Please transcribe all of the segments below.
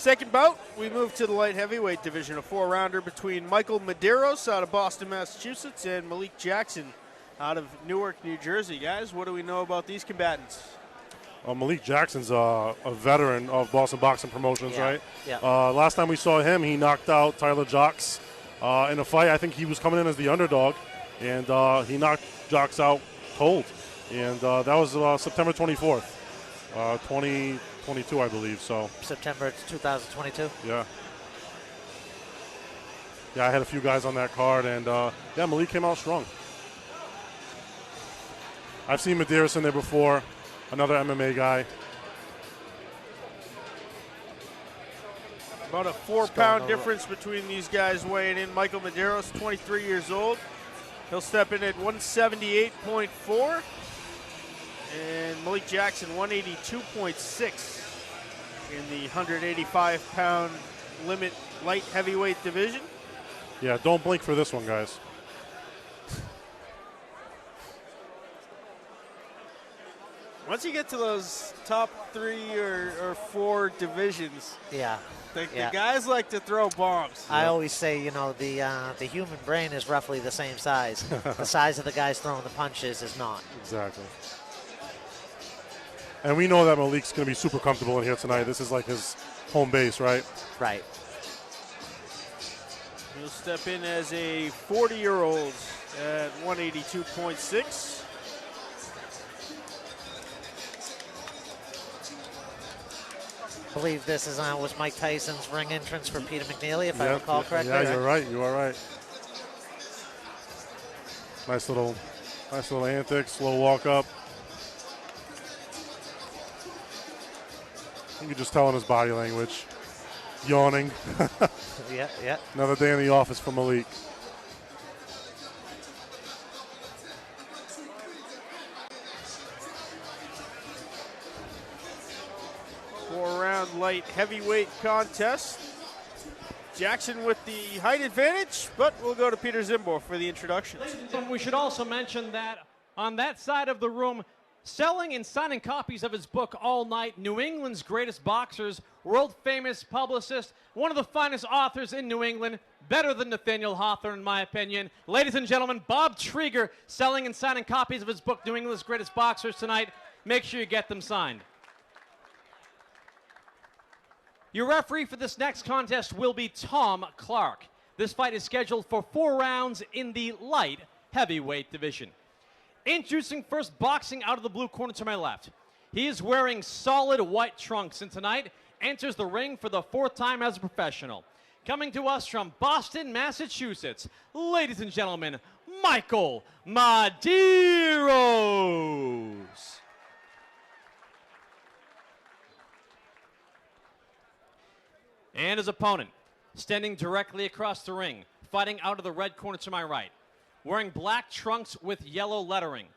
Second bout, we move to the light heavyweight division, a 4-rounder between Michael Medeiros out of Boston, Massachusetts, and Malik Jackson out of Newark, New Jersey. Guys, what do we know about these combatants? Malik Jackson's a veteran of Boston Boxing Promotions, right? Yeah. Last time we saw him, he knocked out Tyler Jocks in a fight. I think he was coming in as the underdog, and he knocked Jocks out cold. And that was September 24th, 2022, I believe. So September 2022? Yeah. Yeah, I had a few guys on that card, and yeah, Malik came out strong. I've seen Medeiros in there before, another MMA guy. About a 4-pound difference between these guys weighing in. Michael Medeiros, 23 years old. He'll step in at 178.4. And Malik Jackson, 182.6 in the 185-pound limit light heavyweight division. Yeah, don't blink for this one, guys. Once you get to those top 3 or 4 divisions, Yeah. the guys like to throw bombs. I always say, the human brain is roughly the same size. The size of the guys throwing the punches is not. Exactly. And we know that Malik's going to be super comfortable in here tonight. This is like his home base, right? Right. He'll step in as a 40-year-old at 182.6. I believe this was Mike Tyson's ring entrance for Peter McNeely, if I recall correctly. Yeah, you're right. You are right. Nice little antics, slow walk up. You can just tell in his body language. Yawning. Yeah. Another day in the office for Malik. Four-round light heavyweight contest. Jackson with the height advantage, but we'll go to Peter Zimbor for the introductions. We should also mention that on that side of the room, selling and signing copies of his book all night, New England's Greatest Boxers, world-famous publicist, one of the finest authors in New England, better than Nathaniel Hawthorne, in my opinion. Ladies and gentlemen, Bob Trieger, selling and signing copies of his book, New England's Greatest Boxers, tonight. Make sure you get them signed. Your referee for this next contest will be Tom Clark. This fight is scheduled for 4 rounds in the light heavyweight division. Introducing first, boxing out of the blue corner to my left. He is wearing solid white trunks and tonight enters the ring for the 4th time as a professional. Coming to us from Boston, Massachusetts, ladies and gentlemen, Michael Medeiros. And his opponent, standing directly across the ring, fighting out of the red corner to my right, wearing black trunks with yellow lettering.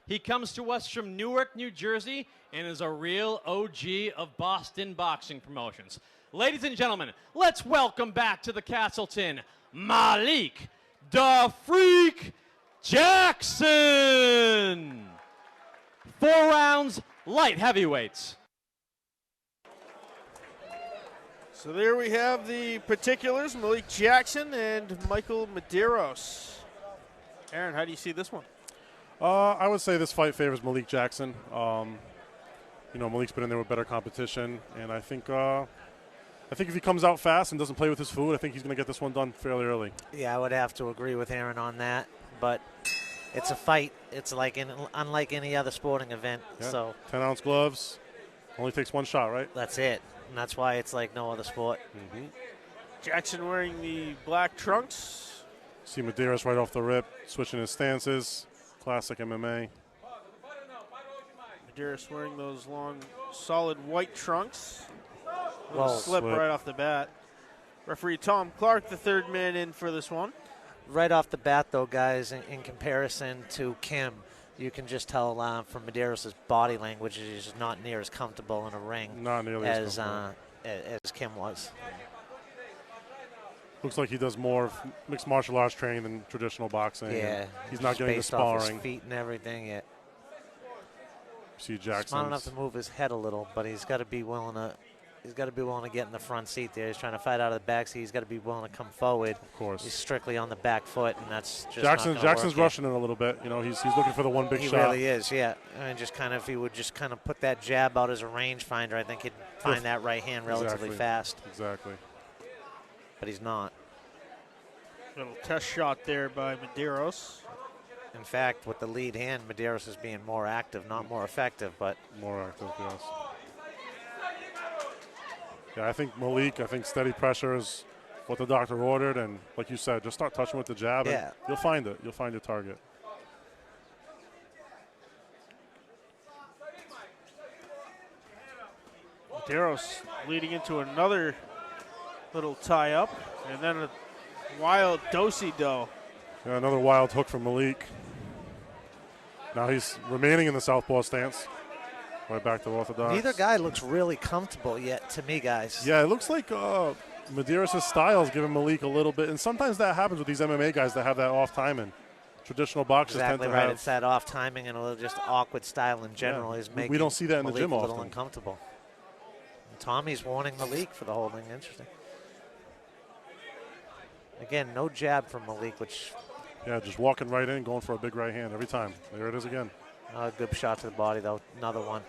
He comes to us from Newark, New Jersey, and is a real OG of Boston Boxing Promotions. Ladies and gentlemen, let's welcome back to the Castleton, Malik "Da Freak" Jackson. 4 rounds, light heavyweights. So there we have the particulars, Malik Jackson and Michael Medeiros. Aaron, how do you see this one? I would say this fight favors Malik Jackson. Malik's been in there with better competition, and I think if he comes out fast and doesn't play with his food, I think he's going to get this one done fairly early. Yeah, I would have to agree with Aaron on that, but it's a fight. It's unlike any other sporting event. Yeah. So 10-ounce gloves, only takes 1 shot, right? That's it. And that's why it's like no other sport. Mm-hmm. Jackson wearing the black trunks. See Medeiros right off the rip, switching his stances. Classic MMA. Medeiros wearing those long, solid white trunks. Well, slip right off the bat. Referee Tom Clark, the 3rd man in for this one. Right off the bat, though, guys, in comparison to Kim, you can just tell from Medeiros' body language he's just not near as comfortable in a ring Not nearly as Kim was. Looks like he does more mixed martial arts training than traditional boxing. Yeah, he's not getting the based off sparring. his feet and everything. Yeah. See Jackson Smart enough to move his head a little, but he's got to be willing to He's got to be willing to get in the front seat there. He's trying to fight out of the back seat. He's got to be willing to come forward. Of course. He's strictly on the back foot, and that's just Jackson's rushing it a little bit. You know, he's looking for the one big shot. He really is, yeah. And just kind of, if he would just kind of put that jab out as a rangefinder, I think he'd find that right hand relatively fast. Exactly. But he's not. Little test shot there by Medeiros. In fact, with the lead hand, Medeiros is being more active, not more effective, but more active, yes. Yeah, I think steady pressure is what the doctor ordered, and like you said, just start touching with the jab, and you'll find it. You'll find your target. Medeiros leading into another little tie-up, and then a wild do-si-do. Yeah, another wild hook from Malik. Now he's remaining in the southpaw stance. Right back to orthodox. Neither guy looks really comfortable yet to me, guys. Yeah, it looks like Medeiros' style is giving Malik a little bit, and sometimes that happens with these MMA guys that have that off timing. Traditional boxers tend to have. It's that off timing and a little just awkward style in general is making we don't see that in Malik the gym a little often. uncomfortable. And Tommy's warning Malik for the whole thing. Interesting. Again, no jab from Malik, which. Yeah, just walking right in, going for a big right hand every time. There it is again. Good shot to the body, though. Another one.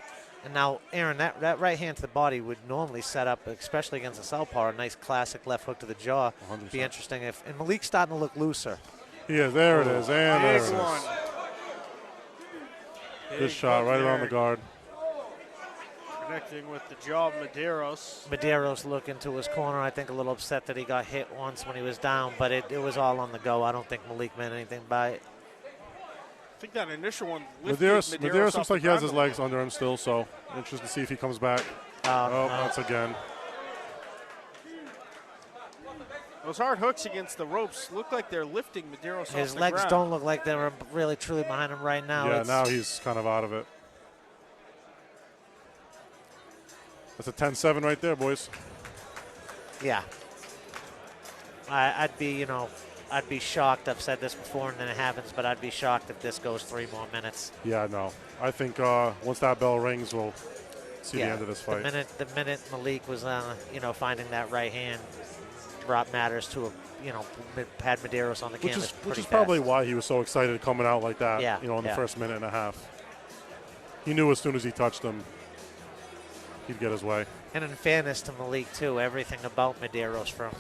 And now, Aaron, that right hand to the body would normally set up, especially against a southpaw, a nice classic left hook to the jaw. 100%. Be interesting if. And Malik's starting to look looser. He is. There it is. And there it is. Good Big shot right around the guard. Connecting with the jaw of Medeiros. Medeiros looking to his corner. I think a little upset that he got hit once when he was down, but it was all on the go. I don't think Malik meant anything by it. I think that initial one lifted Medeiros looks like he has his legs under him still, so interesting to see if he comes back. That's again. Those hard hooks against the ropes look like they're lifting Medeiros off the ground. His legs don't look like they're really truly behind him right now. Yeah, now he's kind of out of it. That's a 10-7 right there, boys. Yeah. I'd be shocked. I've said this before and then it happens, but I'd be shocked if this goes 3 more minutes. Yeah, no. I think once that bell rings, we'll see the end of this fight. The minute Malik was, finding that right hand, brought matters to had Medeiros on the canvas Which is probably why he was so excited coming out like that, in the first minute and a half. He knew as soon as he touched him, he'd get his way. And in fairness to Malik too, everything about Medeiros from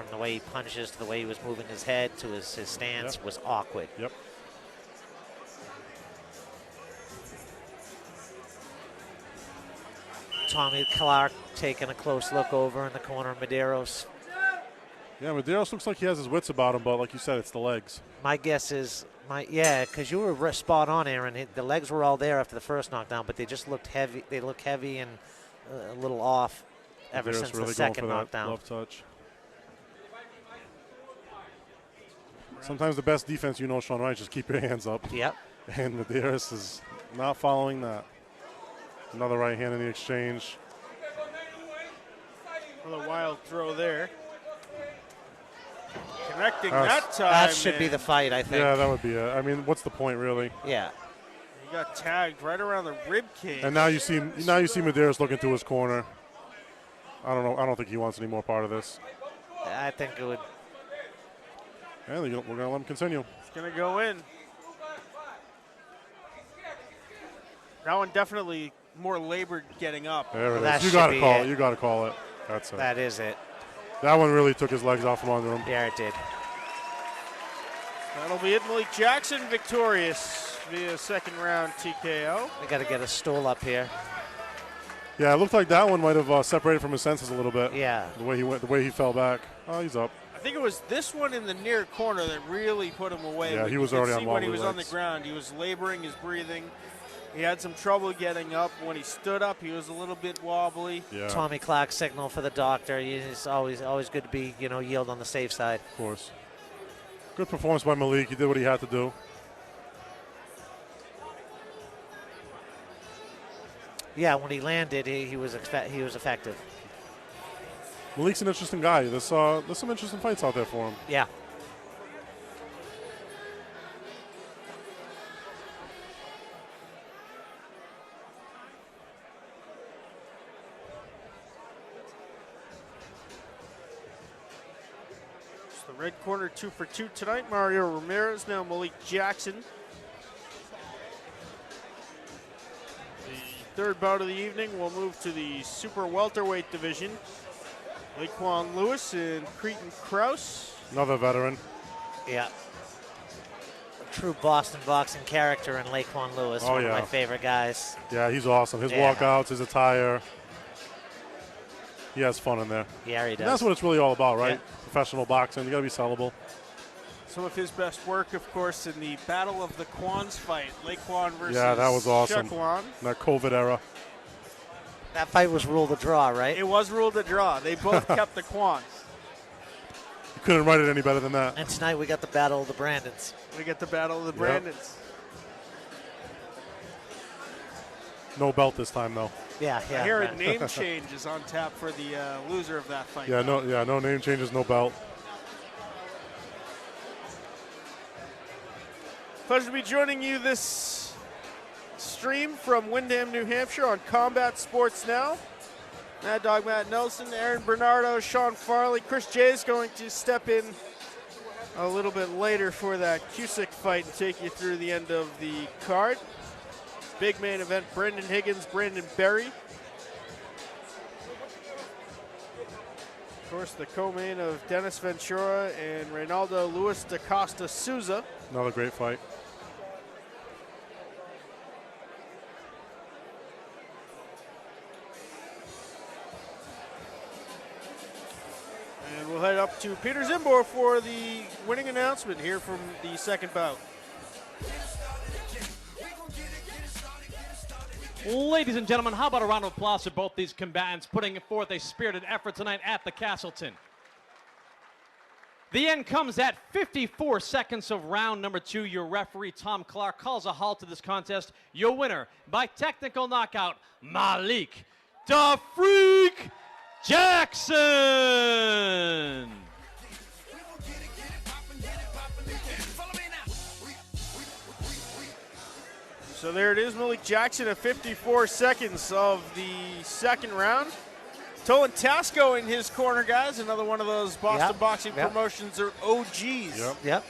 the way he punches to the way he was moving his head to his stance was awkward. Yep. Tommy Clark taking a close look over in the corner of Medeiros. Yeah, Medeiros looks like he has his wits about him, but like you said, it's the legs. My guess is, because you were spot on, Aaron. The legs were all there after the first knockdown, but they just looked heavy. They look heavy and a little off ever since the second knockdown. Love touch. Sometimes the best defense, Sean Wright, just keep your hands up. Yep. And Medeiros is not following that. Another right hand in the exchange. Another wild throw there. Connecting that time. That should be the fight, I think. Yeah, that would be it. I mean, what's the point, really? Yeah. He got tagged right around the rib cage. And now you see Medeiros looking to his corner. I don't know. I don't think he wants any more part of this. I think it would. Yeah, we're going to let him continue. It's going to go in. That one definitely more labored getting up. There it is. You got to call it. You got to call it. That's it. That is it. That one really took his legs off from under him. Yeah, it did. That'll be it. Malik Jackson victorious via second round TKO. We got to get a stool up here. Yeah, it looked like that one might have separated from his senses a little bit. Yeah. The way he went, the way he fell back. Oh, he's up. I think it was this one in the near corner that really put him away. Yeah, he was already on when he was legs. on the ground. He was laboring his breathing. He had some trouble getting up. When he stood up, he was a little bit wobbly. Yeah. Tommy Clark signal for the doctor. It's always good to be, yield on the safe side. Of course. Good performance by Malik. He did what he had to do. Yeah, when he landed, he was effective. Malik's an interesting guy. There's some interesting fights out there for him. Yeah. So red corner 2 for 2 tonight. Mario Ramirez, now Malik Jackson. The third bout of the evening, we'll move to the super welterweight division. Laquan Lewis and Cretan Krause. Another veteran. Yeah. A true Boston boxing character in Laquan Lewis, one of my favorite guys. Yeah, he's awesome. His walkouts, his attire. He has fun in there. Yeah, he does. And that's what it's really all about, right? Yeah. Professional boxing, you got to be sellable. Some of his best work, of course, in the Battle of the Kwans fight. Laquan versus that was awesome. Shaquan. In that COVID era. That fight was ruled a draw, right? It was ruled a draw. They both kept the Kwans. You couldn't write it any better than that. And tonight we got the Battle of the Brandons. We get the Battle of the Brandons. No belt this time, though. Yeah. I hear a name change is on tap for the loser of that fight. Yeah, no name changes, no belt. Pleasure to be joining you this stream from Windham, New Hampshire on Combat Sports Now. Mad Dog Matt Nelson, Aaron Bernardo, Sean Farley. Chris J is going to step in a little bit later for that Cusick fight and take you through the end of the card. Big main event, Brendan Higgins, Brandon Berry. Of course, the co-main of Dennis Ventura and Reynaldo Luis da Costa Souza. Another great fight. And we'll head up to Peter Zimbor for the winning announcement here from the second bout. Ladies and gentlemen, how about a round of applause for both these combatants putting forth a spirited effort tonight at the Castleton. The end comes at 54 seconds of round number 2. Your referee, Tom Clark, calls a halt to this contest. Your winner by technical knockout, Malik "Da Freak" Jackson. So there it is, Malik Jackson at 54 seconds of the second round. Tolan Tasco in his corner, guys. Another one of those Boston boxing promotions or OGs. Yep.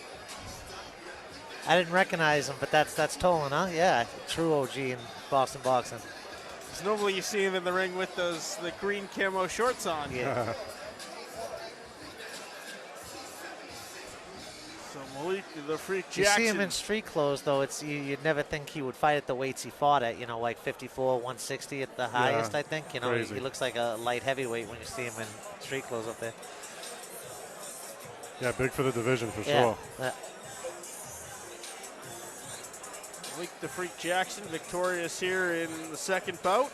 I didn't recognize him, but that's Tolan, huh? Yeah, true OG in Boston boxing. Because normally you see him in the ring with the green camo shorts on. Yeah. So Malik "Da Freak" Jackson. You see him in street clothes, though. You'd never think he would fight at the weights he fought at. Like 54, 160 at the highest. I think. He looks like a light heavyweight when you see him in street clothes up there. Yeah, big for the division for sure. Malik "Da Freak" Jackson victorious here in the second bout.